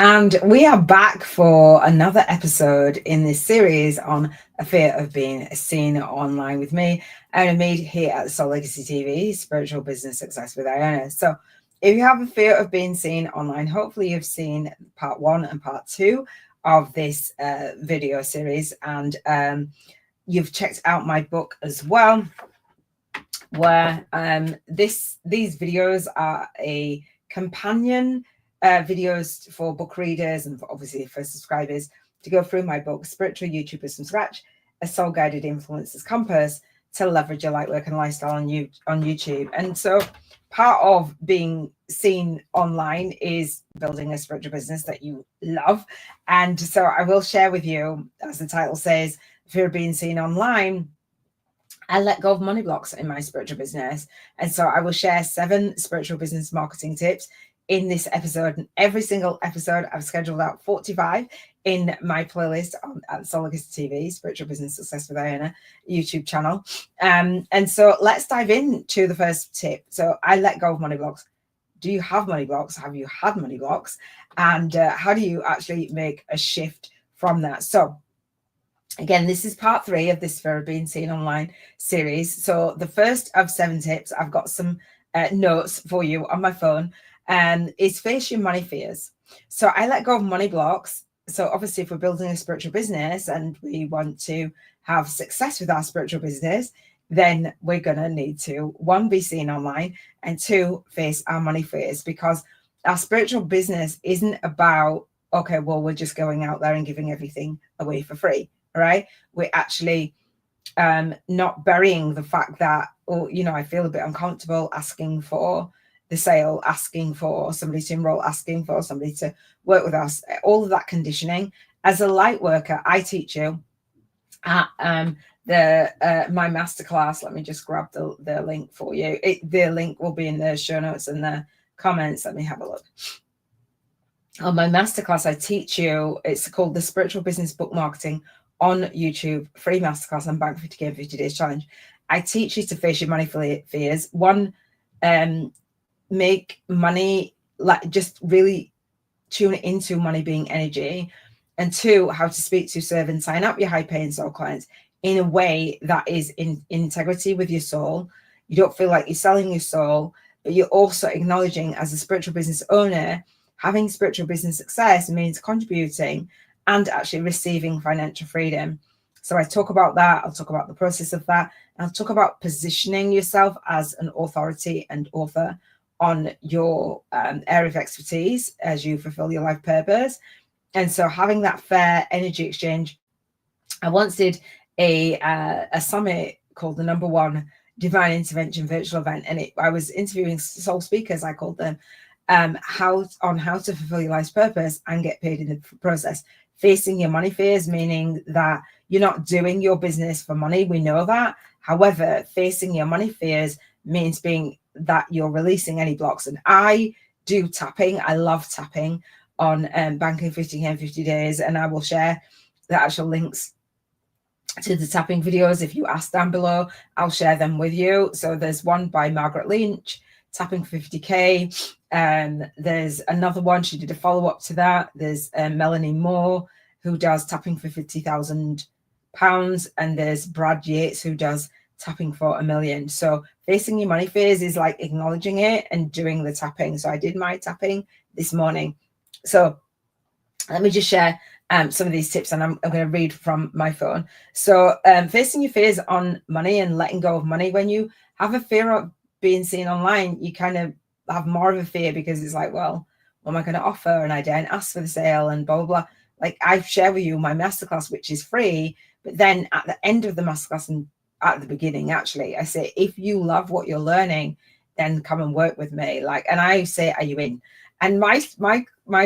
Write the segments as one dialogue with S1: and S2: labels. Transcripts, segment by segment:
S1: And we are back for another episode in this series on a fear of being seen online with me, Iona Mead, here at Soul Legacy TV, Spiritual Business Success with Iona. So if you have a fear of being seen online, hopefully you've seen part 1 and part 2 of this video series, and you've checked out my book as well, where these videos are a companion videos for book readers and obviously for subscribers to go through my book, Spiritual YouTubers from Scratch, a Soul Guided Influencer's Compass to Leverage Your Light Work and Lifestyle on YouTube. And so part of being seen online is building a spiritual business that you love. And so I will share with you, as the title says, fear of being seen online, I let go of money blocks in my spiritual business. And so I will share 7 spiritual business marketing tips in this episode. And every single episode, I've scheduled out 45 in my playlist on at Soul Legacy TV, Spiritual Business Success with Iona YouTube channel. And so let's dive into the first tip. So I let go of money blocks. Do you have money blocks? Have you had money blocks? And how do you actually make a shift from that? So again, this is part 3 of this Fear of Being Seen Online series. So the first of 7 tips, I've got some notes for you on my phone, is face your money fears. So I let go of money blocks. So obviously, if we're building a spiritual business and we want to have success with our spiritual business, then we're going to need to, 1, be seen online, and 2, face our money fears, because our spiritual business isn't about, okay, well, we're just going out there and giving everything away for free. Right, we're actually not burying the fact that, I feel a bit uncomfortable asking for the sale, asking for somebody to enroll, asking for somebody to work with us. All of that conditioning. As a light worker, I teach you at my masterclass. Let me just grab the link for you. The link will be in the show notes and the comments. Let me have a look. On my masterclass, I teach you, it's called the Spiritual Business Book Marketing on YouTube, free masterclass and Bank 50K in 50 Days Challenge. I teach you to face your money fears. 1, make money, like, just really tune into money being energy. And 2, how to speak to, serve, and sign up your high paying soul clients in a way that is in integrity with your soul. You don't feel like you're selling your soul, but you're also acknowledging, as a spiritual business owner, having spiritual business success means contributing and actually receiving financial freedom. So I talk about that. I'll talk about the process of that. And I'll talk about positioning yourself as an authority and author on your area of expertise as you fulfill your life purpose. And so having that fair energy exchange. I once did a summit called the Number 1 Divine Intervention virtual event. And I was interviewing soul speakers, I called them, how to fulfill your life's purpose and get paid in the process. Facing your money fears, meaning that you're not doing your business for money. We know that. However, facing your money fears means being that you're releasing any blocks. And I do tapping. I love tapping on Banking 50K in 50 Days. And I will share the actual links to the tapping videos. If you ask down below, I'll share them with you. So there's one by Margaret Lynch, Tapping 50K. There's another one, she did a follow-up to that. There's Melanie Moore, who does Tapping for £50,000. And there's Brad Yates, who does Tapping for $1 million. So facing your money fears is like acknowledging it and doing the tapping. So I did my tapping this morning. So let me just share some of these tips, and I'm going to read from my phone. So facing your fears on money and letting go of money. When you have a fear of being seen online, you kind of have more of a fear, because it's like, well, what am I going to offer? And I didn't ask for the sale and blah, blah, blah. Like, I've shared with you my masterclass, which is free. But then at the end of the masterclass, and at the beginning, actually, I say, if you love what you're learning, then come and work with me. Like, and I say, are you in? And my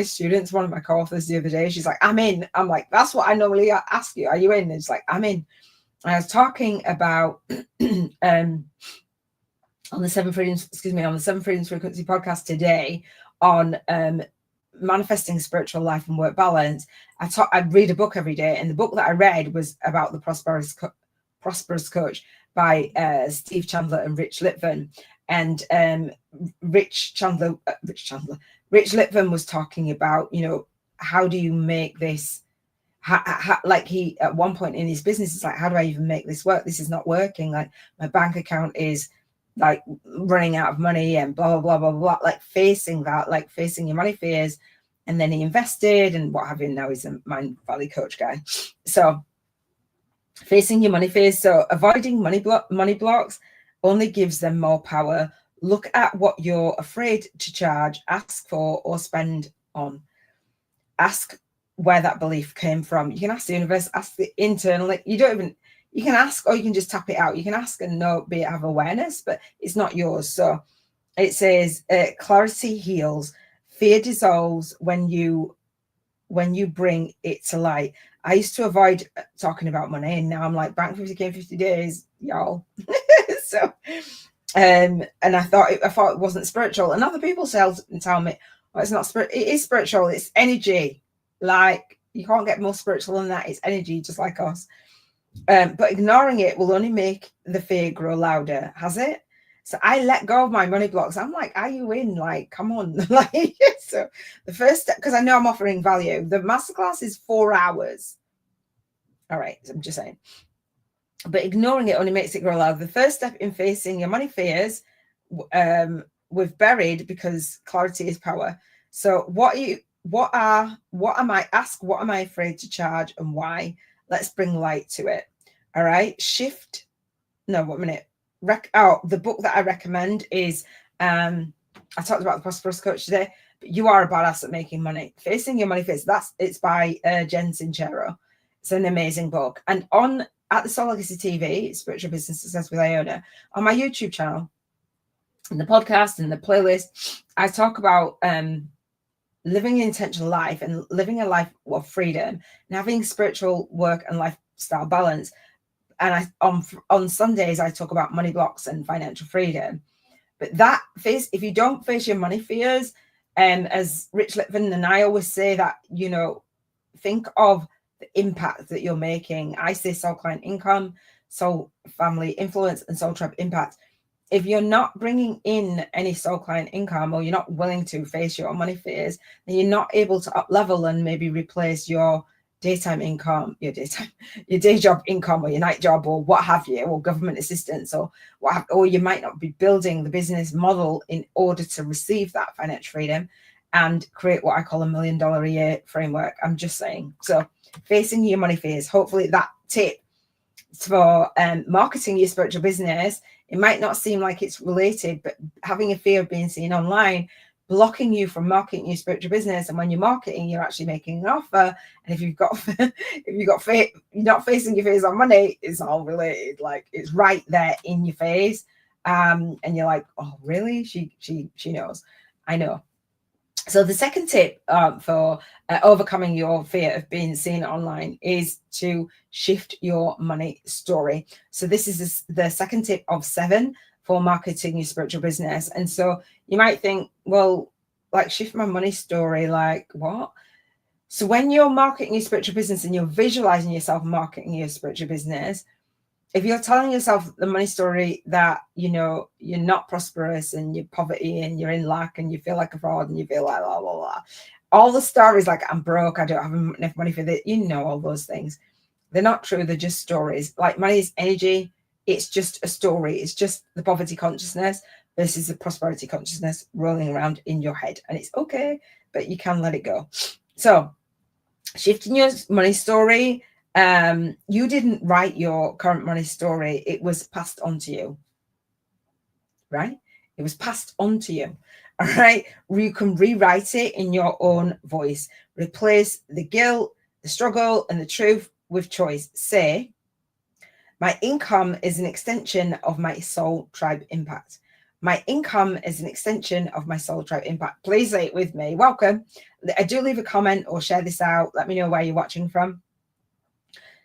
S1: students, one of my co-authors the other day, she's like, I'm in. I'm like, that's what I normally ask you. Are you in? And it's like, I'm in. And I was talking about on the Seven Freedoms Frequency podcast today on manifesting spiritual life and work balance. I read a book every day, and the book that I read was about the Prosperous Coach by Steve Chandler and Rich Litvin. And Rich Litvin was talking about, how do you make this, like he at one point in his business is like, how do I even make this work? This is not working. Like my bank account is like running out of money and blah blah blah blah blah. Like facing that, like facing your money fears. And then he invested and what have you. Now he's a Mind Valley coach guy. So facing your money fears. So avoiding money blocks only gives them more power. Look at what you're afraid to charge, ask for, or spend on. Ask where that belief came from. You can ask the universe, ask the internally. You can ask, or you can just tap it out. You can ask and have awareness, but it's not yours. So it says clarity heals, fear dissolves when you bring it to light. I used to avoid talking about money, and now I'm like, bank 50K 50 days, y'all. So and I thought it wasn't spiritual, and other people tell me, oh, it's not spiritual. It is spiritual. It's energy. Like you can't get more spiritual than that. It's energy, just like us. But ignoring it will only make the fear grow louder. Has it? So I let go of my money blocks. I'm like, are you in? Like, come on. Like, so the first step, because I know I'm offering value. The masterclass is 4 hours. All right, I'm just saying. But ignoring it only makes it grow louder. The first step in facing your money fears, we've buried, because clarity is power. So what am I afraid to charge and why? Let's bring light to it. All right. The book that I recommend is, I talked about the Prosperous Coach today, but You Are a Badass at Making Money. Facing Your Money Fears. It's by Jen Sincero. It's an amazing book. And at the Soul Legacy TV, Spiritual Business Success with Iona, on my YouTube channel, and the podcast and the playlist, I talk about living an intentional life and living a life of freedom and having spiritual work and lifestyle balance. And on Sundays, I talk about money blocks and financial freedom. But if you don't face your money fears, as Rich Litvin and I always say, that, think of the impact that you're making. I say soul client income, soul family influence, and soul tribe impact. If you're not bringing in any soul client income, or you're not willing to face your money fears, then you're not able to up level and maybe replace your daytime income, your day job income, or your night job, or what have you, or government assistance, or you might not be building the business model in order to receive that financial freedom and create what I call $1 million a year framework. I'm just saying. So facing your money fears, hopefully that tip for marketing your spiritual business, it might not seem like it's related, but having a fear of being seen online, blocking you from marketing your spiritual business. And when you're marketing, you're actually making an offer. And if you've got you're not facing your fears on money, it's all related. Like, it's right there in your face. And you're like, oh, really? She knows. I know. So the second tip for overcoming your fear of being seen online is to shift your money story. So this is the second tip of 7 for marketing your spiritual business. And so you might think, well, like, shift my money story, like what? So when you're marketing your spiritual business and you're visualizing yourself marketing your spiritual business, if you're telling yourself the money story that, you're not prosperous and you're poverty and you're in lack and you feel like a fraud and you feel like blah, blah, blah, all the stories like, I'm broke, I don't have enough money for this, all those things, they're not true. They're just stories. Like, money is energy. It's just a story. It's just the poverty consciousness versus the prosperity consciousness rolling around in your head. And it's okay, but you can let it go. So shifting your money story, you didn't write your current money story. It was passed on to you, right? It was passed on to you. All right. You can rewrite it in your own voice. Replace the guilt, the struggle, and the truth with choice. Say, my income is an extension of my soul tribe impact. My income is an extension of my soul tribe impact. Please say it with me. Welcome. I do leave a comment or share this out. Let me know where you're watching from.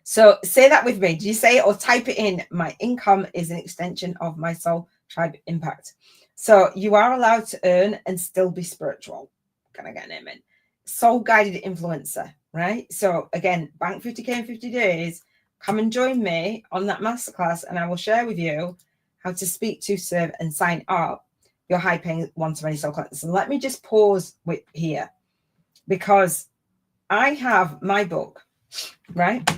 S1: So say that with me. Do you say it or type it in? My income is an extension of my soul tribe impact. So you are allowed to earn and still be spiritual. Can I get an amen? Soul guided influencer, right? So again, bank 50K in 50 days. Come and join me on that masterclass, and I will share with you how to speak to, serve, and sign up your high-paying one-to-many soul clients. And let me just pause here, because I have my book, right?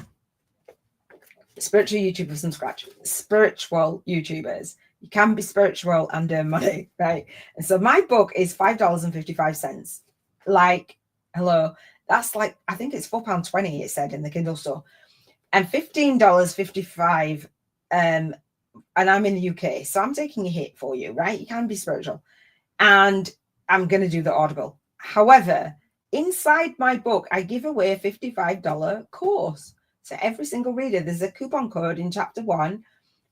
S1: Spiritual YouTubers from scratch. Spiritual YouTubers. You can be spiritual and earn money, right? And so my book is $5.55. Like, hello, that's like, I think it's £4.20, it said in the Kindle store. And $15.55. And I'm in the UK, so I'm taking a hit for you, right? You can be spiritual. And I'm going to do the Audible. However, inside my book, I give away a $55 course to every single reader. There's a coupon code in chapter 1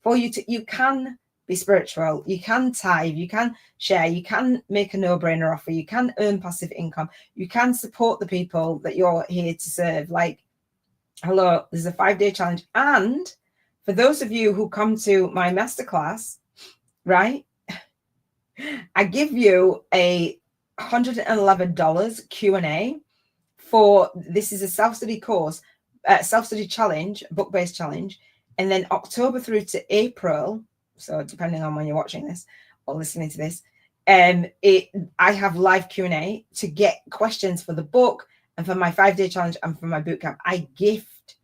S1: for you to, you can be spiritual, you can tithe, you can share, you can make a no-brainer offer, you can earn passive income, you can support the people that you're here to serve. Like, hello, there's a 5-day challenge. And for those of you who come to my masterclass, right, I give you a $111 Q&A for, this is a self-study course, self-study challenge, book-based challenge. And then October through to April, so depending on when you're watching this or listening to this, I have live Q&A to get questions for the book and for my 5-day challenge and for my bootcamp. I gift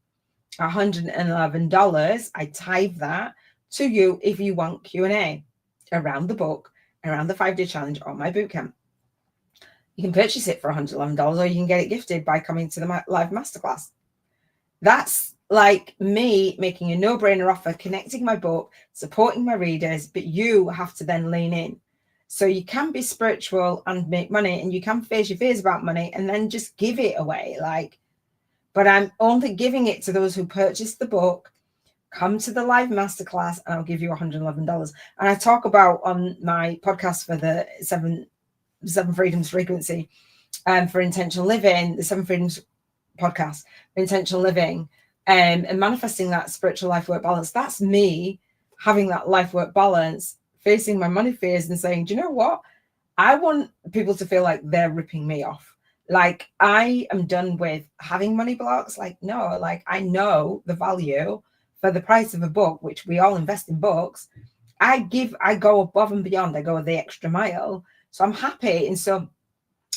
S1: $111. I tithe that to you if you want Q&A around the book, around the 5-day challenge or my bootcamp. You can purchase it for $111 or you can get it gifted by coming to the live masterclass. That's like me making a no-brainer offer, connecting my book, supporting my readers, but you have to then lean in. So you can be spiritual and make money, and you can face your fears about money and then just give it away. Like, but I'm only giving it to those who purchase the book, come to the live masterclass, and I'll give you $111. And I talk about on my podcast for the seven freedoms frequency, for intentional living, the 7 freedoms podcast for intentional living, and manifesting that spiritual life work balance. That's me having that life work balance, facing my money fears and saying, do you know what? I want people to feel like they're ripping me off. Like, I am done with having money blocks. Like, no, like, I know the value for the price of a book, which we all invest in books. I go above and beyond. I go the extra mile. So I'm happy. And so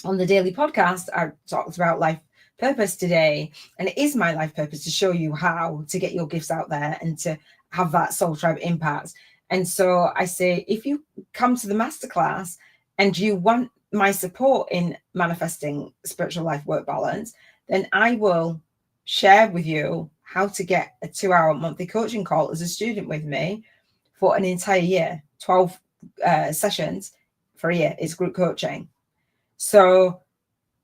S1: on the daily podcast, I talked about life purpose today. And it is my life purpose to show you how to get your gifts out there and to have that soul tribe impact. And so I say, if you come to the masterclass and you want my support in manifesting spiritual life work balance, then I will share with you how to get a 2-hour monthly coaching call as a student with me for an entire year, 12 sessions for a year. It's group coaching. So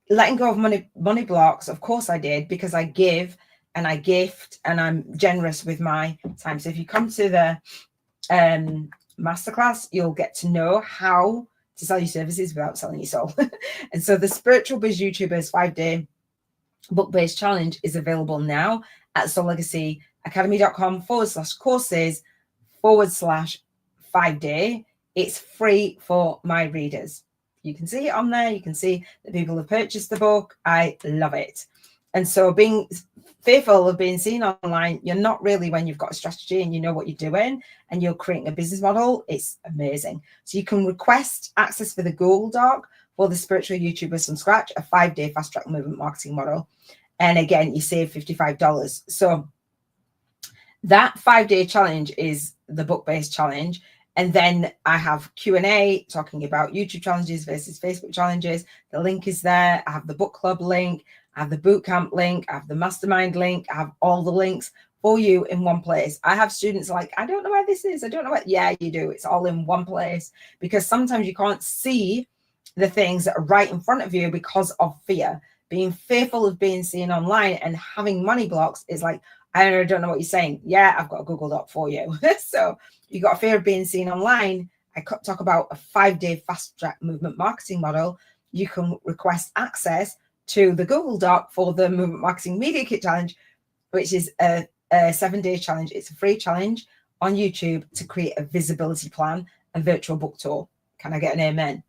S1: letting go of money blocks, of course I did, because I give and I gift and I'm generous with my time. So if you come to the masterclass, you'll get to know how to sell your services without selling your soul. And so the Spiritual Biz YouTubers 5-day book-based challenge is available now at soullegacyacademy.com/courses/5-day. It's free for my readers. You can see it on there. You can see that people have purchased the book. I love it. And so being fearful of being seen online, you're not really when you've got a strategy and you know what you're doing and you're creating a business model. It's amazing. So you can request access for the Google Doc for the Spiritual YouTubers from scratch, a 5-day fast track movement marketing model. And again, you save $55. So that 5-day challenge is the book-based challenge. And then I have Q&A talking about YouTube challenges versus Facebook challenges. The link is there. I have the book club link. I have the bootcamp link. I have the mastermind link. I have all the links for you in one place. I have students like, I don't know where this is. I don't know what. Yeah, you do. It's all in one place, because sometimes you can't see the things that are right in front of you because of fear. Being fearful of being seen online and having money blocks is like, I don't know what you're saying. Yeah, I've got a Google Doc for you. So you got a fear of being seen online. I talk about a 5-day fast track movement marketing model. You can request access to the Google Doc for the Movement Marketing Media Kit Challenge, which is a 7-day challenge. It's a free challenge on YouTube to create a visibility plan and virtual book tour. Can I get an amen?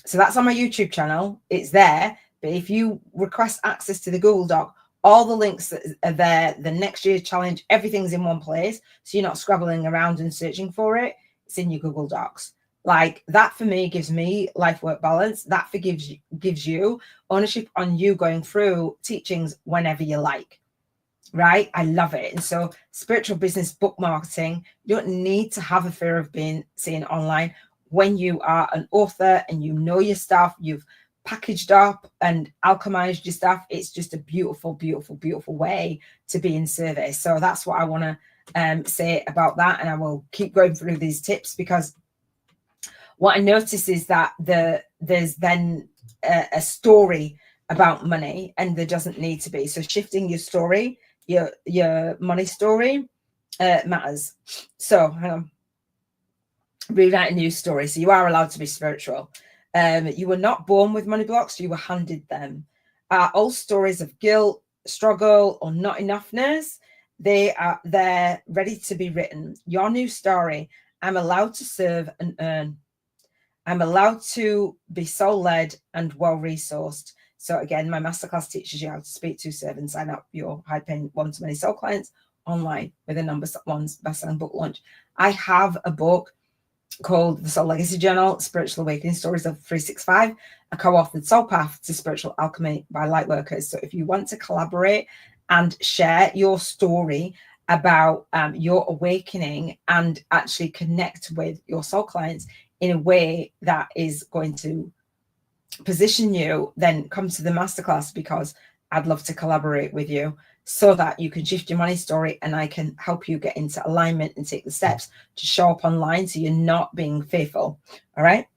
S1: So that's on my YouTube channel. It's there. But if you request access to the Google Doc, all the links that are there, the next year's challenge, everything's in one place. So you're not scrabbling around and searching for it. It's in your Google Docs. Like that for me gives me life work balance. That gives you ownership on you going through teachings whenever you like. Right? I love it. And so spiritual business book marketing, you don't need to have a fear of being seen online. When you are an author and you know your stuff, you've packaged up and alchemized your stuff, it's just a beautiful, beautiful, beautiful way to be in service. So that's what I want to say about that. And I will keep going through these tips, because what I notice is that there's then a story about money, and there doesn't need to be. So shifting your story, your money story matters. So hang on. Rewrite a new story. So you are allowed to be spiritual. You were not born with money blocks, you were handed them. Old stories of guilt, struggle, or not enoughness, they're ready to be written. Your new story: I'm allowed to serve and earn. I'm allowed to be soul-led and well-resourced. So again, my masterclass teaches you how to speak to, serve, and sign up your high-paying one-to-many soul clients online with a number one's best-selling book launch. I have a book called The Soul Legacy Journal, Spiritual Awakening Stories of 365, a co-authored Soul Path to Spiritual Alchemy by Lightworkers. So if you want to collaborate and share your story about your awakening and actually connect with your soul clients in a way that is going to position you, then come to the masterclass, because I'd love to collaborate with you so that you can shift your money story and I can help you get into alignment and take the steps to show up online so you're not being fearful. All right.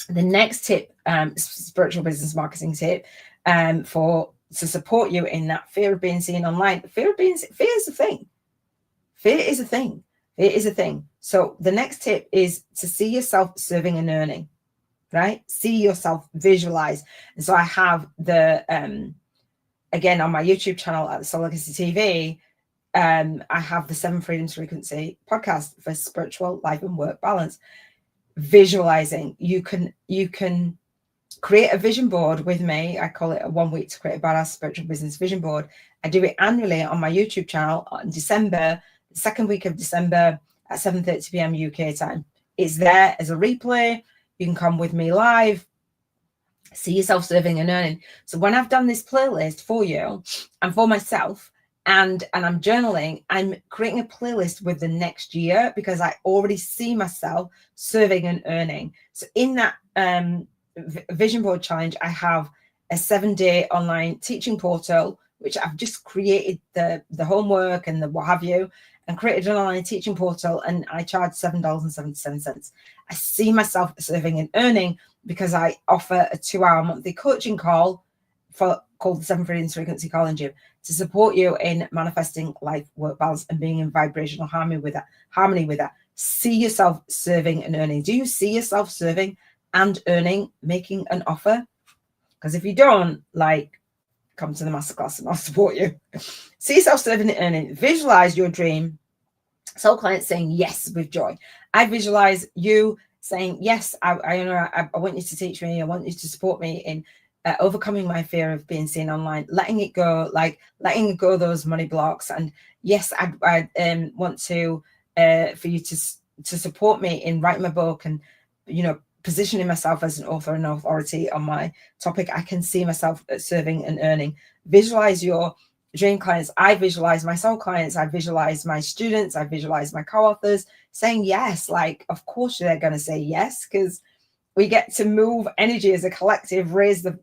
S1: The next tip, spiritual business marketing tip, to support you in that fear of being seen online. Fear is a thing. Fear is a thing. Fear is a thing. So the next tip is to see yourself serving and earning, right? See yourself, visualize. And so I have the, again, on my YouTube channel at the Soul Legacy TV, I have the 7 Freedoms Frequency podcast for spiritual life and work balance. Visualizing. You can create a vision board with me. I call it a 1 week to create a badass spiritual business vision board. I do it annually on my YouTube channel in December, the second week of December at 7:30 p.m. UK time. It's there as a replay. You can come with me live, see yourself serving and earning. So when I've done this playlist for you and for myself, and I'm journaling, I'm creating a playlist with the next year, because I already see myself serving and earning. So in that vision board challenge, I have a 7-day online teaching portal, which I've just created the homework and the what have you, and created an online teaching portal, and I charge $7.77. I see myself serving and earning because I offer a 2-hour monthly coaching call called the 7 Freedoms Frequency Calling Gym to support you in manifesting life work balance and being in vibrational harmony with that. See yourself serving and earning. Do you see yourself serving and earning, making an offer? Because if you don't, come to the masterclass and I'll support you. See yourself serving and earning. Visualize your dream soul client saying yes with joy. I visualize you saying, yes, I want you to teach me. I want you to support me in overcoming my fear of being seen online, letting it go those money blocks. And yes, I want to for you to support me in writing my book and, positioning myself as an author and authority on my topic. I can see myself serving and earning. Visualize your dream clients. I visualize my soul clients. I visualize my students. I visualize my co-authors saying yes. Of course they're going to say yes, because we get to move energy as a collective, raise the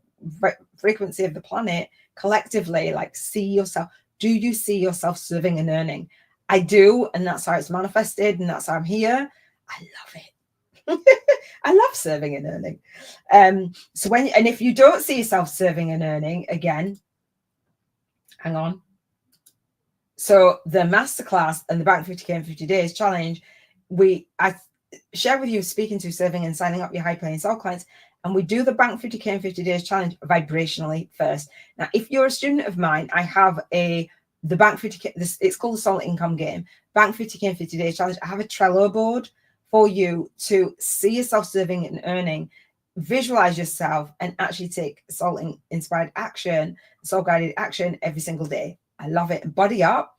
S1: frequency of the planet collectively. See yourself. Do you see yourself serving and earning? I do, and that's how it's manifested, and that's how I'm here. I love it. I love serving and earning. If you don't see yourself serving and earning, again, hang on. So the masterclass and the Bank 50K in 50 Days challenge, I share with you speaking to, serving, and signing up your high paying soul clients. And we do the Bank 50K in 50 Days challenge vibrationally first. Now, if you're a student of mine, I have the Bank 50K, it's called the Soul Income Game, Bank 50K in 50 Days challenge. I have a Trello board for you to see yourself serving and earning, visualize yourself, and actually take soul inspired action, soul guided action every single day. I love it. Body up,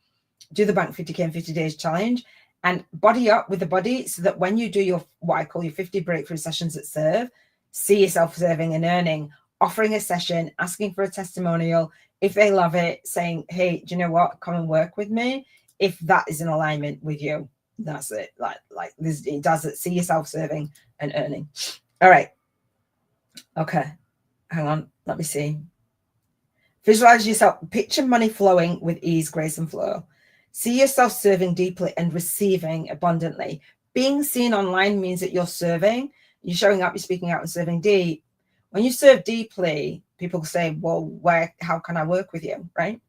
S1: do the Bank 50K in 50 Days challenge. and body up with the body, so that when you do your, what I call your 50 breakthrough sessions at Serve, see yourself serving and earning, offering a session, asking for a testimonial. If they love it, saying, hey, do you know what? Come and work with me. If that is in alignment with you, that's it. Like this, it does it. See yourself serving and earning. All right. Okay. Hang on. Let me see. Visualize yourself. Picture money flowing with ease, grace, and flow. See yourself serving deeply and receiving abundantly. Being seen online means that you're serving, you're showing up, you're speaking out and serving deep. When you serve deeply, people say, well, how can I work with you, right?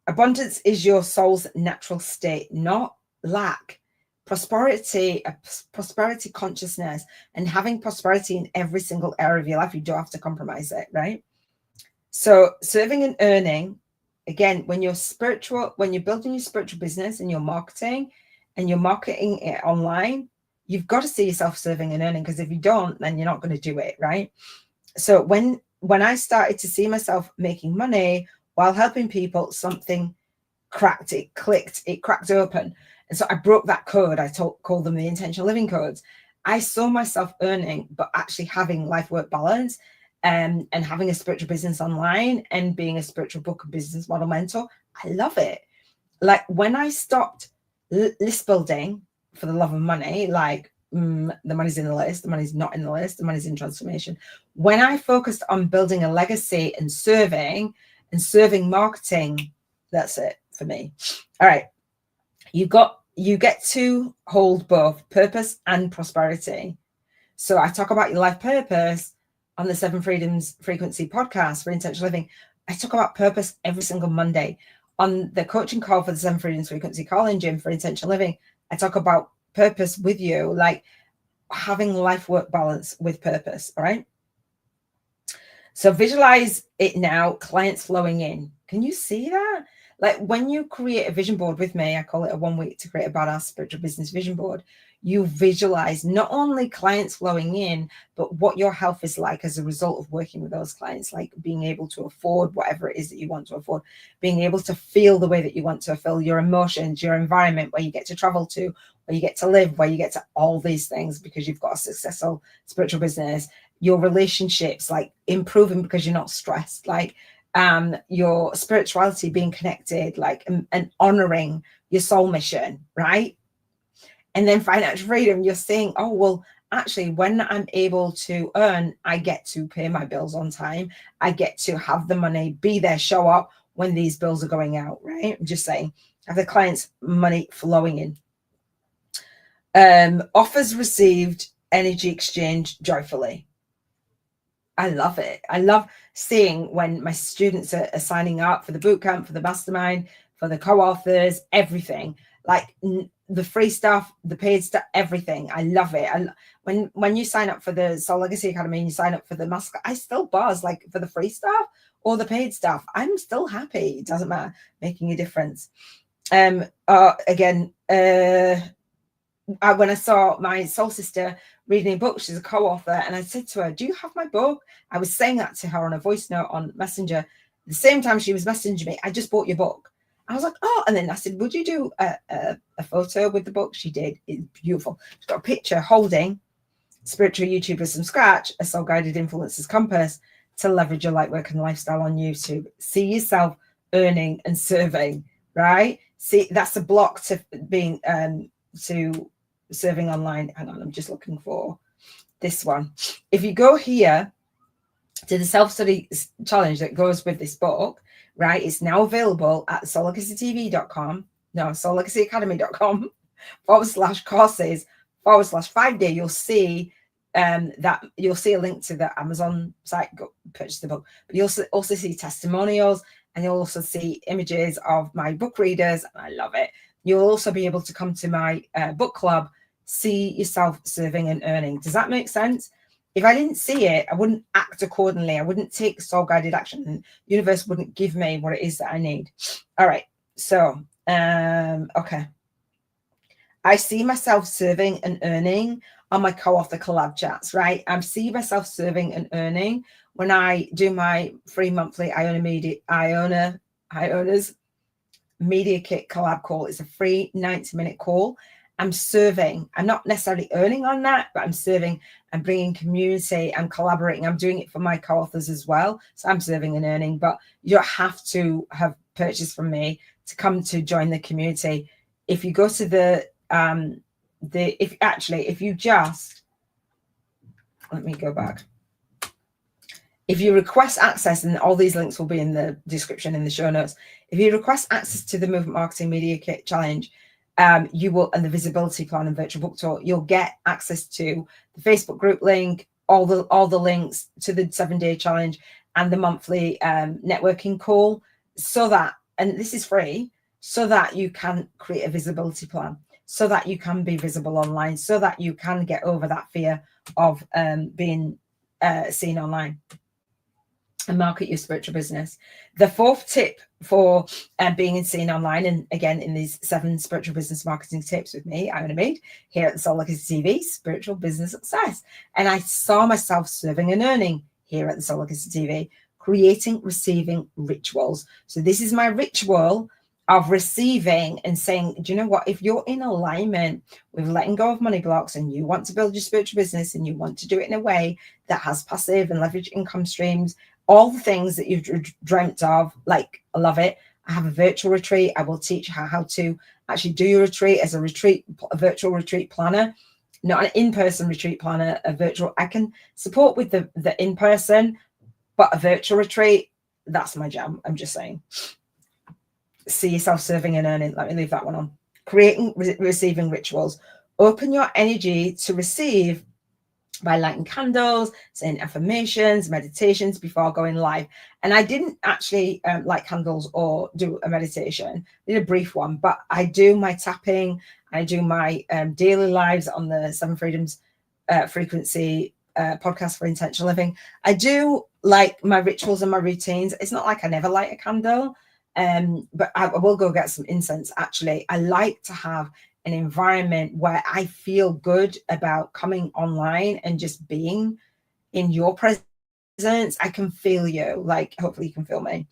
S1: Abundance is your soul's natural state, not lack. Prosperity, a prosperity consciousness, and having prosperity in every single area of your life, you don't have to compromise it, right? So serving and earning, again, when you're building your spiritual business and you're marketing it online, you've got to see yourself serving and earning, because if you don't, then you're not going to do it, right? So when I started to see myself making money while helping people, something cracked, it clicked, it cracked open. And so I broke that code. I called them the intentional living codes. I saw myself earning, but actually having life work balance, and having a spiritual business online and being a spiritual book and business model mentor. I love it. Like when I stopped list building for the love of money, like the money's in the list, the money's not in the list, the money's in transformation. When I focused on building a legacy and serving marketing, that's it for me. All right. You get to hold both purpose and prosperity. So I talk about your life purpose on the 7 Freedoms Frequency podcast for intentional living. I talk about purpose every single Monday. On the coaching call for the 7 Freedoms Frequency call-in gym for intentional living, I talk about purpose with you, like having life work balance with purpose. All right. So visualize it now, clients flowing in. Can you see that? Like when you create a vision board with me, I call it a 1 week to create a badass spiritual business vision board. You visualize not only clients flowing in, but what your health is like as a result of working with those clients, like being able to afford whatever it is that you want to afford, being able to feel the way that you want to feel, your emotions, your environment, where you get to travel to, where you get to live, where you get to all these things because you've got a successful spiritual business, your relationships, like improving because you're not stressed, like your spirituality being connected, like and honoring your soul mission, right? And then financial freedom, you're saying, oh, well, actually, when I'm able to earn, I get to pay my bills on time. I get to have the money, be there, show up when these bills are going out, right? I'm just saying, have the client's money flowing in. Offers received, energy exchange joyfully. I love it. I love seeing when my students are signing up for the bootcamp, for the mastermind, for the co-authors, everything, like the free stuff, the paid stuff, everything. I love it. When you sign up for the Soul Legacy Academy and you sign up for the master, I still buzz, like for the free stuff or the paid stuff. I'm still happy. It doesn't matter, making a difference. When I saw my soul sister reading a book, she's a co-author, and I said to her, do you have my book? I was saying that to her on a voice note on Messenger. At the same time she was messaging me, I just bought your book. I was like, oh, and then I said, would you do a photo with the book? She did. It's beautiful. She's got a picture holding Spiritual YouTubers from Scratch, a soul guided influencers compass to leverage your light work and lifestyle on YouTube. See yourself earning and serving, right? See, that's a block to being to serving online. Hang on, I'm just looking for this one. If you go here to the self-study challenge that goes with this book, right, it's now available at soullegacyacademy.com/courses/5 day. You'll see that you'll see a link to the Amazon site. Go purchase the book, but you'll also see testimonials, and you'll also see images of my book readers, and I love it. You'll also be able to come to my book club, see yourself serving and earning. Does that make sense? If I didn't see it, I wouldn't act accordingly. I wouldn't take soul guided action, and the universe wouldn't give me what it is that I need. All right. So, okay. I see myself serving and earning on my co-author collab chats, right? I see myself serving and earning when I do my free monthly Iona's Media Kit collab call. It's a free 90-minute call. I'm serving. I'm not necessarily earning on that, but I'm serving and bringing community. I'm collaborating. I'm doing it for my co-authors as well. So I'm serving and earning, but you don't have to have purchased from me to come to join the community. If you go to if you just, let me go back. If you request access, and all these links will be in the description in the show notes. If you request access to the Movement Marketing Media Kit Challenge, you will, and the visibility plan and virtual book tour, you'll get access to the Facebook group link, all the links to the 7-day challenge and the monthly networking call, so that, and this is free, so that you can create a visibility plan, so that you can be visible online, so that you can get over that fear of being seen online and market your spiritual business. The fourth tip for being seen online, and again in these 7 spiritual business marketing tips with me, Iona Mead, here at the Soul Legacy TV, Spiritual Business Success. And I saw myself serving and earning here at the Soul Legacy TV, creating, receiving rituals. So this is my ritual of receiving and saying, do you know what? If you're in alignment with letting go of money blocks and you want to build your spiritual business and you want to do it in a way that has passive and leverage income streams, all the things that you've dreamt of, like, I love it. I have a virtual retreat. I will teach how to actually do your retreat as a virtual retreat planner, not an in-person retreat planner, a virtual. I can support with the in-person, but a virtual retreat, that's my jam. I'm just saying. See yourself serving and earning. Let me leave that one on. Creating, receiving rituals. Open your energy to receive by lighting candles, saying affirmations, meditations before going live. And I didn't actually light candles or do a meditation. I did a brief one, but I do my tapping. I do my daily lives on the 7 Freedoms frequency podcast for intentional living. I do like my rituals and my routines. It's not like I never light a candle, but I will go get some incense. Actually, I like to have an environment where I feel good about coming online and just being in your presence. I can feel you, like, hopefully you can feel me.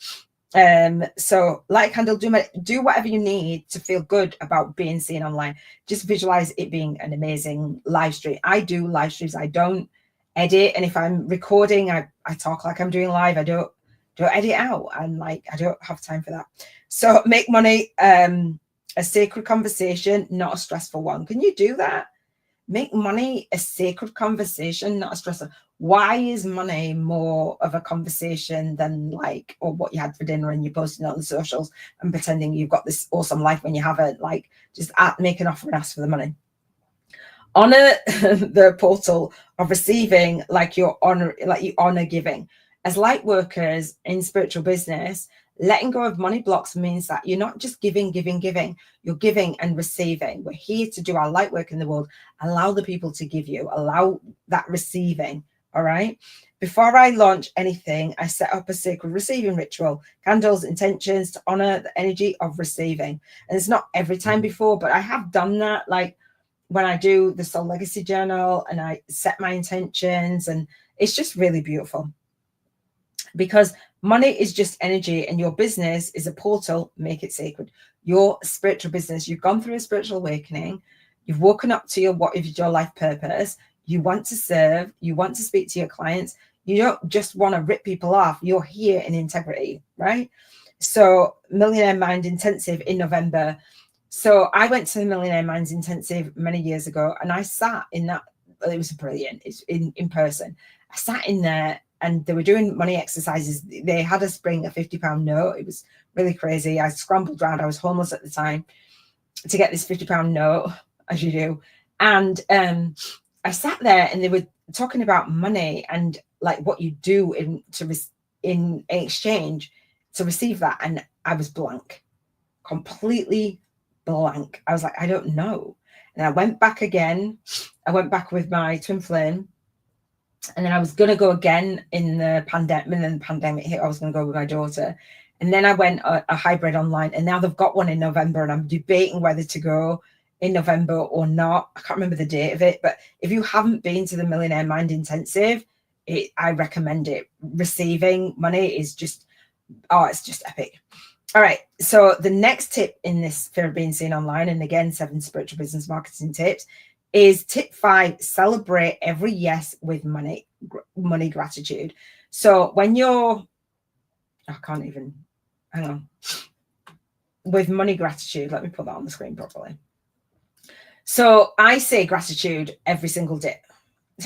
S1: So light candle, do whatever you need to feel good about being seen online. Just visualize it being an amazing live stream. I do live streams. I don't edit, and if I'm recording, I talk like I'm doing live. I don't edit out, and like, I don't have time for that. So make money a sacred conversation, not a stressful one. Can you do that? Make money a sacred conversation, not a stressful. Why is money more of a conversation than, like, or what you had for dinner and you're posting it on the socials and pretending you've got this awesome life when you haven't? Like, just make an offer and ask for the money. Honor the portal of receiving, like you honor giving. As light workers in spiritual business, letting go of money blocks means that you're not just giving. You're giving and receiving. We're here to do our light work in the world. Allow the people to give you. Allow that receiving. All right. Before I launch anything, I set up a sacred receiving ritual, candles, intentions to honor the energy of receiving. And it's not every time before, but I have done that. Like when I do the Soul Legacy Journal and I set my intentions, and it's just really beautiful. Because money is just energy and your business is a portal. Make it sacred. Your spiritual business, you've gone through a spiritual awakening. You've woken up to what is your life purpose. You want to serve. You want to speak to your clients. You don't just want to rip people off. You're here in integrity, right? So Millionaire Mind Intensive in November. So I went to the Millionaire Minds Intensive many years ago, and I sat in that. It was brilliant. It's in person. I sat in there, and they were doing money exercises. They had us bring a £50 note. It was really crazy. I scrambled around. I was homeless at the time to get this £50 note, as you do. And I sat there, and they were talking about money and like what you do in exchange to receive that. And I was blank, completely blank. I was like, I don't know. And I went back again. I went back with my twin flame. And then I was going to go again in the pandemic. And then the pandemic hit. I was going to go with my daughter. And then I went a hybrid online. And now they've got one in November. And I'm debating whether to go in November or not. I can't remember the date of it. But if you haven't been to the Millionaire Mind Intensive, I recommend it. Receiving money is just, it's just epic. All right. So the next tip in this fear of being seen online, and again, 7 spiritual business marketing tips, is tip 5, celebrate every yes with money gratitude. So when you're, I can't even, hang on. With money gratitude, let me put that on the screen properly. So I say gratitude every single day.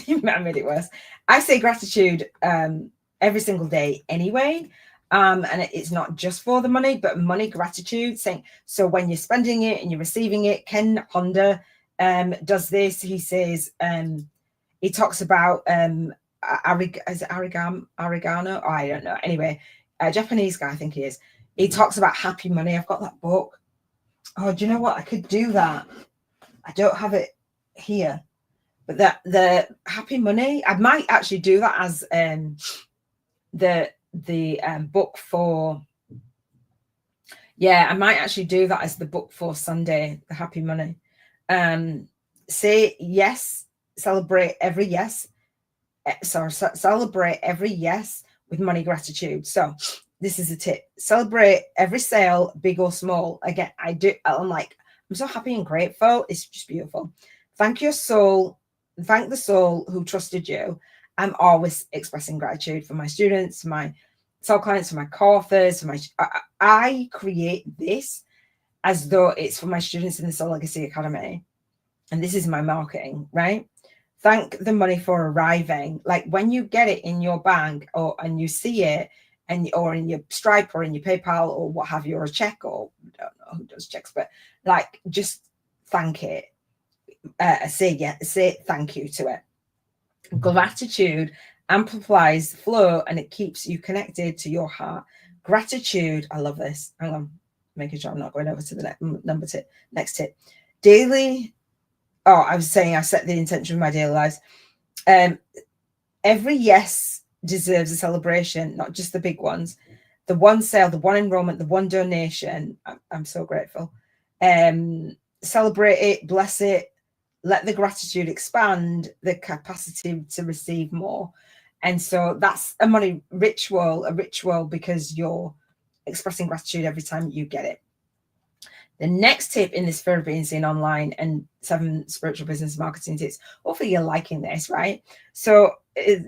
S1: I made it worse. I say gratitude every single day anyway. And it's not just for the money, but money gratitude. Saying, so when you're spending it and you're receiving it, Ken Honda does this. He says, he talks about is it oregano? Oh, I don't know. Anyway, a Japanese guy, I think he is. He talks about happy money. I've got that book. Oh, do you know what? I could do that. I don't have it here. But the happy money, I might actually do that as the book for, yeah, I might actually do that as the book for Sunday, the happy money. Say yes, celebrate every yes. Celebrate every yes with money gratitude. So this is a tip. Celebrate every sale, big or small. Again, I'm so happy and grateful. It's just beautiful. Thank your soul. Thank the soul who trusted you. I'm always expressing gratitude for my students, for my soul clients, for my co-authors, I create this as though it's for my students in the Soul Legacy Academy. And this is my marketing, right? Thank the money for arriving. Like when you get it in your bank and you see it, or in your Stripe or in your PayPal or what have you, or a check, or I don't know who does checks, but like just thank it. Say thank you to it. Gratitude amplifies flow and it keeps you connected to your heart. Gratitude, I love this. Hang on, making sure I'm not going over to the next tip. Daily. Oh, I was saying I set the intention of my daily lives. Every yes deserves a celebration, not just the big ones. The one sale, the one enrollment, the one donation. I'm so grateful. Celebrate it, bless it, let the gratitude expand the capacity to receive more. And so that's a money ritual because you're expressing gratitude every time you get it. The next tip in this fear of being seen online and 7 spiritual business marketing tips, hopefully you're liking this, right? So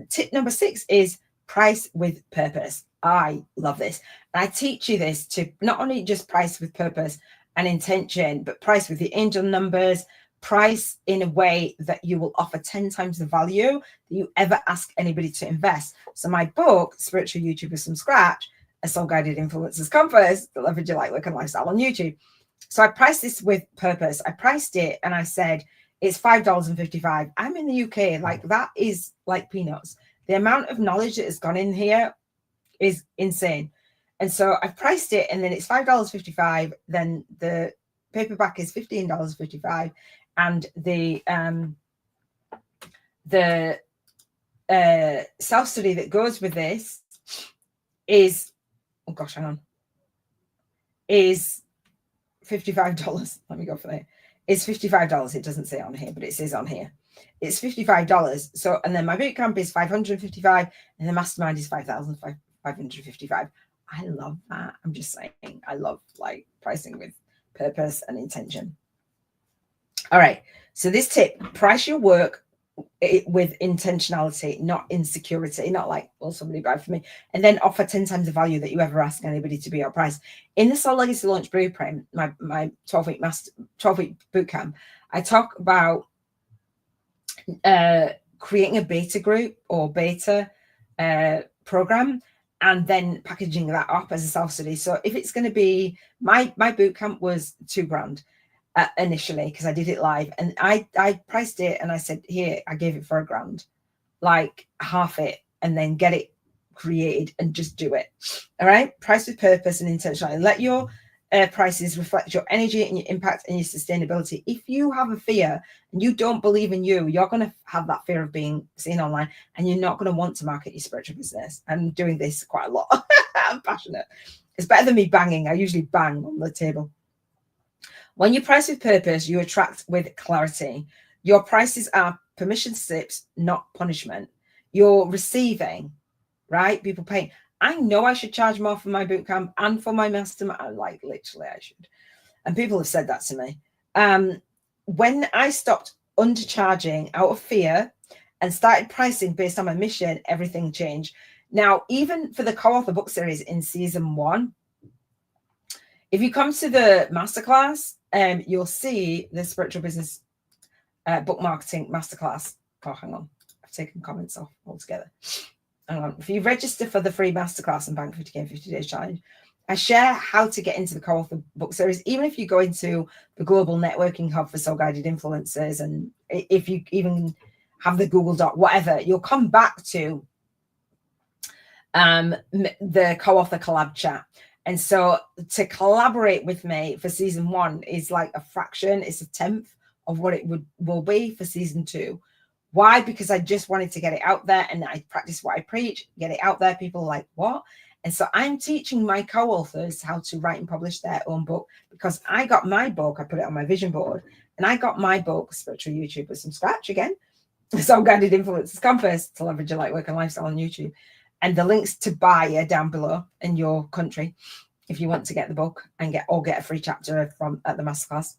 S1: tip number 6 is price with purpose. I love this. And I teach you this to not only just price with purpose and intention, but price with the angel numbers, price in a way that you will offer 10 times the value that you ever ask anybody to invest. So my book, Spiritual YouTubers from Scratch, a Soul Guided Influencer's Compass, to leverage your light work and lifestyle on YouTube. So I priced this with purpose. I priced it and I said, it's $5.55. I'm in the UK. Like that is like peanuts. The amount of knowledge that has gone in here is insane. And so I've priced it and then it's $5.55. Then the paperback is $15.55. And the self-study that goes with this is, oh gosh, hang on, is $55. Let me go for that. It's $55. It doesn't say on here, but it says on here. It's $55. So, and then my bootcamp is $555, and the mastermind is $5,555. I love that. I'm just saying, I love like pricing with purpose and intention. All right. So this tip: price your work with intentionality, not insecurity, not like, well, somebody buy for me, and then offer 10 times the value that you ever ask anybody to be your price. In the Soul Legacy Launch Blueprint, my 12-week 12-week bootcamp, I talk about creating a beta group or beta program, and then packaging that up as a self-study. So if it's going to be, my bootcamp was $2,000 initially because I did it live, and I priced it and I said, here, I gave it for $1,000, like half it, and then get it created and just do it. All right. Price with purpose and intentionality. Let your prices reflect your energy and your impact and your sustainability. If you have a fear and you don't believe in you, you're going to have that fear of being seen online, and you're not going to want to market your spiritual business. I'm doing this quite a lot. I'm passionate. It's better than me banging. I usually bang on the table. When you price with purpose, you attract with clarity. Your prices are permission slips, not punishment. You're receiving, right? People paying. I know I should charge more for my bootcamp and for my mastermind. Like literally I should. And people have said that to me. When I stopped undercharging out of fear and started pricing based on my mission, everything changed. Now, even for the co-author book series in season 1, if you come to the masterclass, you'll see the spiritual business book marketing masterclass. Oh, hang on. I've taken comments off altogether. Hang on. If you register for the free masterclass and Bank 50K 50 Days Challenge, I share how to get into the co-author book series. Even if you go into the global networking hub for soul-guided influencers, and if you even have the Google Doc, whatever, you'll come back to the co-author collab chat. And so to collaborate with me for season 1 is like a fraction, it's a 10th of what it will be for season 2. Why? Because I just wanted to get it out there, and I practice what I preach, get it out there. People are like, what? And so I'm teaching my co-authors how to write and publish their own book, because I got my book, I put it on my vision board, and I got my book, Spiritual YouTubers from Scratch again, Soul-Guided Influencers Compass to leverage your light work and lifestyle on YouTube. And the links to buy are down below in your country if you want to get the book and get a free chapter from at the masterclass.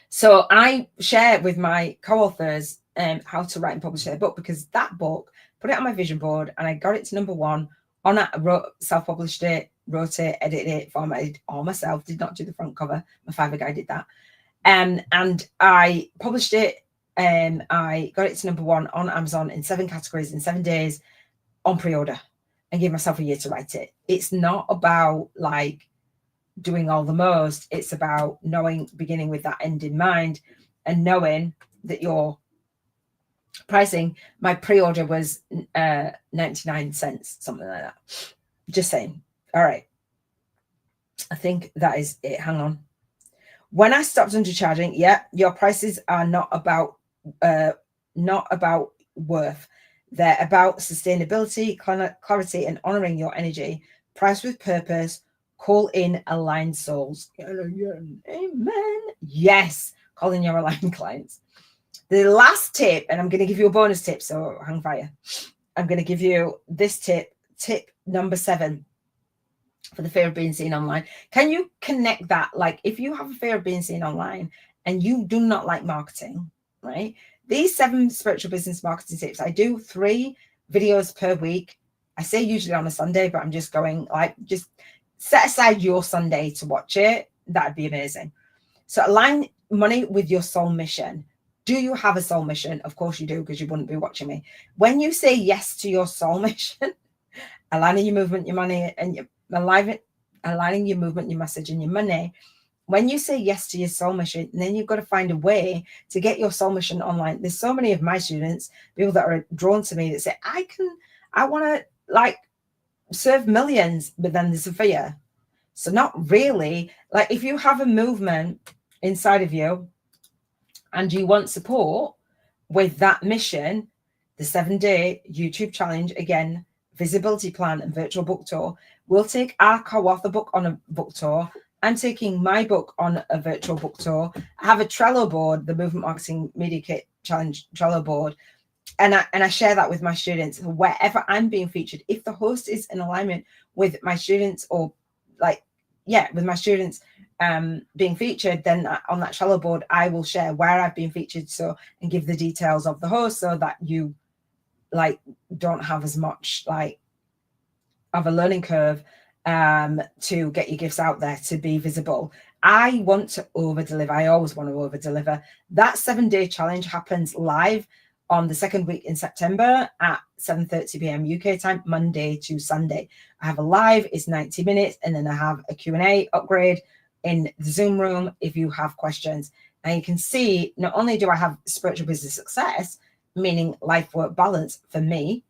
S1: So I share with my co-authors how to write and publish their book, because that book, put it on my vision board, and I got it to #1 on that. I self-published it, wrote it, edited it, formatted all myself, did not do the front cover. My Fiverr guy did that. And I published it, and I got it to #1 on Amazon in 7 categories in 7 days on pre-order, and gave myself a year to write it. It's not about like doing all the most. It's about knowing, beginning with that end in mind, and knowing that your pricing, my pre-order was 99 cents, something like that. Just saying. All right. I think that is it. Hang on. When I stopped undercharging, yeah, your prices are not about worth. They're about sustainability, clarity, and honoring your energy. Price with purpose. Call in aligned souls. Amen. Yes. Call in your aligned clients. The last tip, and I'm going to give you a bonus tip, so hang fire. I'm going to give you this tip number 7 for the fear of being seen online. Can you connect that? Like, if you have a fear of being seen online and you do not like marketing, right? These 7 spiritual business marketing tips, I do 3 videos per week. I say usually on a Sunday, but I'm just going like, just set aside your Sunday to watch it. That'd be amazing. So align money with your soul mission. Do you have a soul mission? Of course you do, because you wouldn't be watching me. When you say yes to your soul mission, aligning your movement, your money, and your aligning your movement, your message, and your money. When you say yes to your soul mission, then you've got to find a way to get your soul mission online. There's so many of my students, people that are drawn to me, that say, I want to like serve millions, but then there's a fear. So not really. Like, if you have a movement inside of you and you want support with that mission, the 7-day YouTube challenge, again, visibility plan and virtual book tour, we'll take our co-author book on a book tour. I'm taking my book on a virtual book tour. I have a Trello board, the Movement Marketing Media Kit Challenge Trello board. And I share that with my students. Wherever I'm being featured, if the host is in alignment with my students, or like, yeah, with my students being featured, then on that Trello board, I will share where I've been featured, so, and give the details of the host, so that you like don't have as much like of a learning curve to get your gifts out there, to be visible. I want to over deliver. I always want to over deliver. That 7-day challenge happens live on the 2nd week in September at 7:30 p.m. UK time, Monday to Sunday. I have a live, it's 90 minutes, and then I have a Q&A upgrade in the Zoom room if you have questions. And you can see, not only do I have spiritual business success, meaning life work balance for me,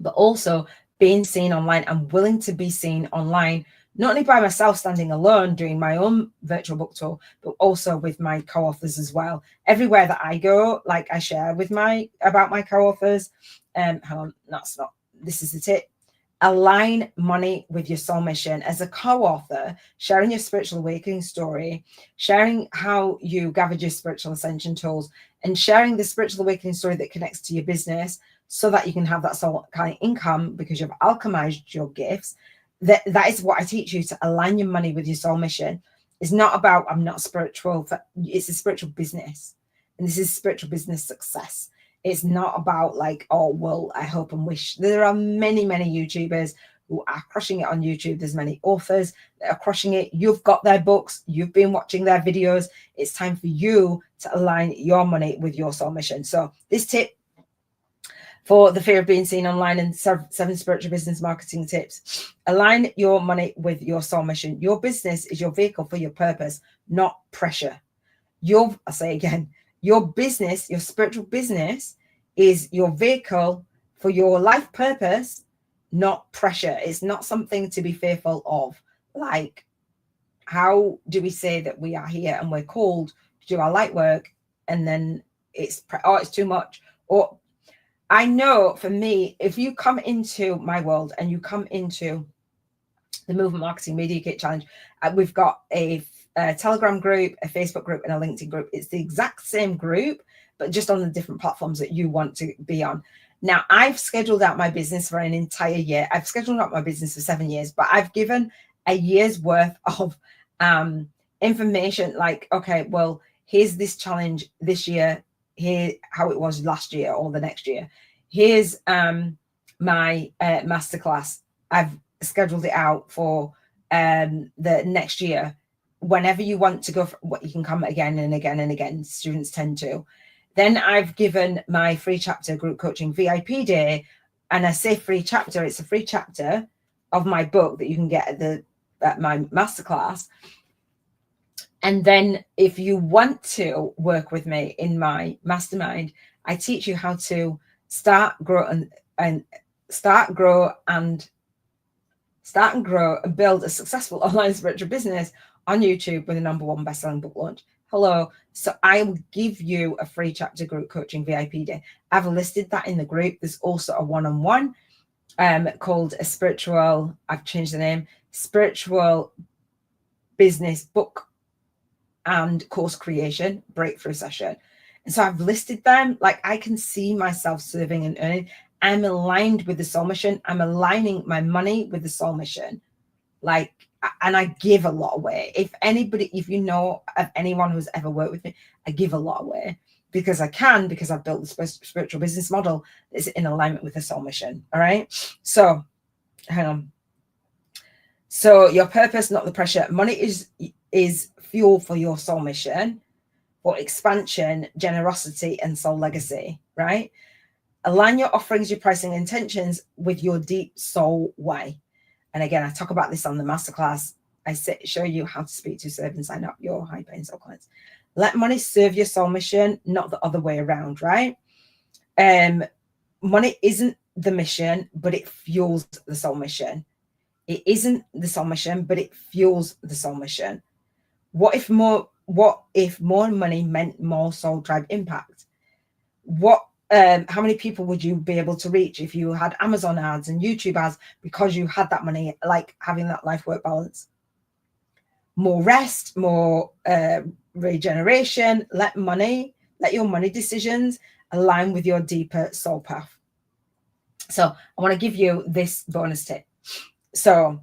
S1: but also being seen online. I'm willing to be seen online, not only by myself standing alone doing my own virtual book tour, but also with my co-authors as well. Everywhere that I go, like, I share with about my co-authors. Hang on, this is the tip. Align money with your soul mission. As a co-author, sharing your spiritual awakening story, sharing how you gathered your spiritual ascension tools, and sharing the spiritual awakening story that connects to your business, so that you can have that soul kind of income because you've alchemized your gifts. That is what I teach you, to align your money with your soul mission. It's not about, I'm not spiritual. It's a spiritual business. And this is spiritual business success. It's not about like, oh, well, I hope and wish. There are many, many YouTubers who are crushing it on YouTube. There's many authors that are crushing it. You've got their books. You've been watching their videos. It's time for you to align your money with your soul mission. So this tip for the fear of being seen online and 7 spiritual business marketing tips. Align your money with your soul mission. Your business is your vehicle for your purpose, not pressure. I'll say again, your business, your spiritual business is your vehicle for your life purpose, not pressure. It's not something to be fearful of. Like, how do we say that we are here and we're called to do our light work, and then it's too much? Or I know for me, if you come into my world and you come into the Movement Marketing Media Kit Challenge, we've got a Telegram group, a Facebook group, and a LinkedIn group. It's the exact same group, but just on the different platforms that you want to be on. Now, I've scheduled out my business for an entire year. I've scheduled out my business for 7 years, but I've given a year's worth of information. Like, okay, well, here's this challenge this year. Here, how it was last year or the next year. Here's my masterclass. I've scheduled it out for the next year. Whenever you want to go, you can come again and again and again. Students tend to. Then I've given my free chapter group coaching VIP day, and I say free chapter. It's a free chapter of my book that you can get at my masterclass. And then if you want to work with me in my mastermind, I teach you how to start, grow, and build a successful online spiritual business on YouTube with a #1 best-selling book launch. Hello. So I will give you a free chapter group coaching VIP day. I've listed that in the group. There's also a one-on-one called a spiritual, I've changed the name, spiritual business book and course creation breakthrough session. And so I've listed them. Like, I can see myself serving and earning. I'm aligned with the soul mission. I'm aligning my money with the soul mission. Like, and I give a lot away. If you know of anyone who's ever worked with me, I give a lot away because I've built the spiritual business model that's in alignment with the soul mission. All right. So hang on. So your purpose, not the pressure. Money is fuel for your soul mission, for expansion, generosity, and soul legacy, right? Align your offerings, your pricing intentions with your deep soul way. And again, I talk about this on the masterclass. I show you how to speak to, serve, and sign up your high-paying soul clients. Let money serve your soul mission, not the other way around, right? Money isn't the mission, but it fuels the soul mission. It isn't the soul mission, but it fuels the soul mission. What if more money meant more soul tribe impact? How many people would you be able to reach if you had Amazon ads and YouTube ads because you had that money, like having that life work balance? More rest, more regeneration. Let your money decisions align with your deeper soul path. So I want to give you this bonus tip. So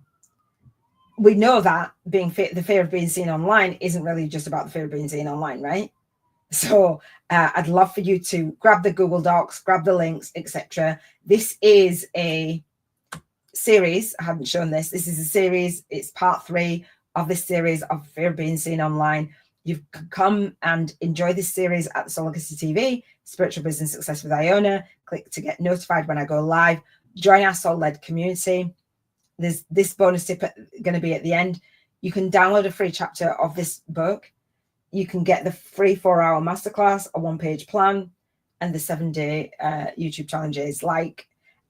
S1: we know that the fear of being seen online isn't really just about the fear of being seen online, right? So I'd love for you to grab the Google Docs, grab the links, etc. This is a series. I haven't shown this. This is a series. It's part 3 of this series of fear of being seen online. You've come and enjoy this series at the Soul Legacy TV, Spiritual Business Success with Iona. Click to get notified when I go live. Join our soul-led community. There's this bonus tip going to be at the end. You can download a free chapter of this book. You can get the free 4-hour masterclass, a 1-page plan, and the 7-day YouTube challenges. And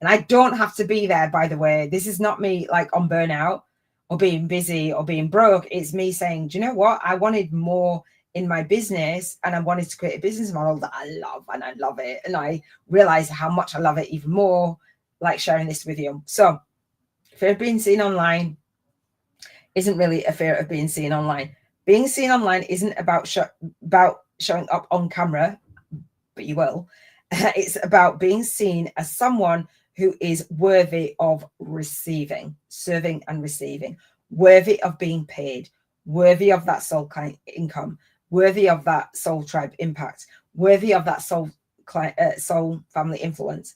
S1: I don't have to be there, by the way. This is not me like on burnout or being busy or being broke. It's me saying, do you know what? I wanted more in my business, and I wanted to create a business model that I love, and I love it. And I realize how much I love it even more, like sharing this with you. So fear of being seen online isn't really a fear of being seen online. Being seen online isn't about showing up on camera, but you will. It's about being seen as someone who is worthy of receiving, serving and receiving, worthy of being paid, worthy of that soul client income, worthy of that soul tribe impact, worthy of that soul client, soul family influence,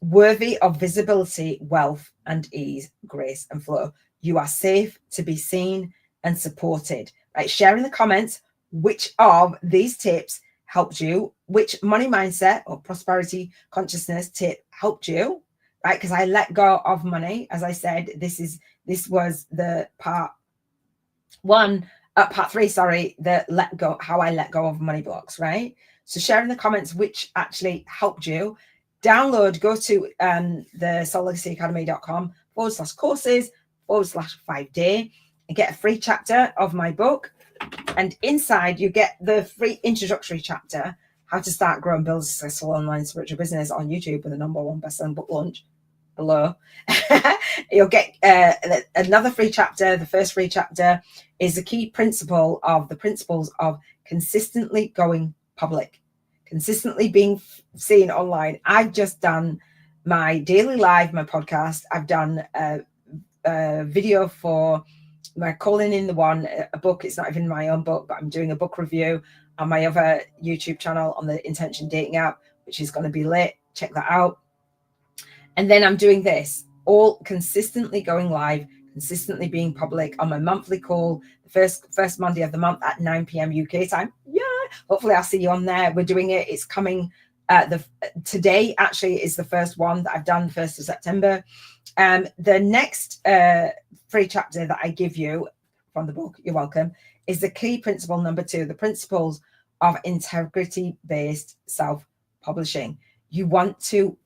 S1: worthy of visibility, wealth and ease, grace and flow. You are safe to be seen and supported. Right? Share in the comments which of these tips helped you, which money mindset or prosperity consciousness tip helped you, right? Because I let go of money. As I said, this was the part three, sorry, the let go, how I let go of money blocks, right? So share in the comments which actually helped you. Download, go to the soullegacyacademy.com/courses/5-day and get a free chapter of my book. And inside you get the free introductory chapter, how to start, grow and build a successful online spiritual business on YouTube with the #1 best-selling book launch below. You'll get another free chapter. The first free chapter is the key principle of the principles of consistently going public, consistently being seen online. I've just done my daily live, my podcast. I've done a video for my Calling in the One, a book. It's not even my own book, but I'm doing a book review on my other YouTube channel on the Intention Dating app, which is going to be lit. Check that out. And then I'm doing this, all consistently going live, consistently being public on my monthly call, the first Monday of the month at 9 p.m. UK time. Yeah, hopefully I'll see you on there. We're doing it. It's coming. Today actually is the first one that I've done, 1st of September. The next free chapter that I give you from the book, you're welcome, is the key principle #2, the principles of integrity-based self-publishing. You want to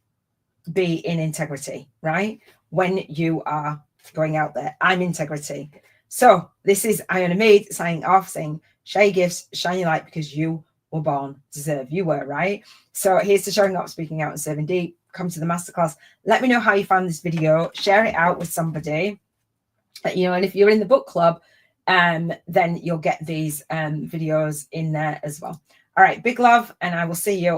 S1: be in integrity, right? When you are going out there, I'm integrity. So this is Iona Mead signing off, saying, share your gifts, shine your light, because you were born to serve. You were, right? So here's to showing up, speaking out and serving deep. Come to the masterclass. Let me know how you found this video. Share it out with somebody, and if you're in the book club, then you'll get these videos in there as well. All right, big love, and I will see you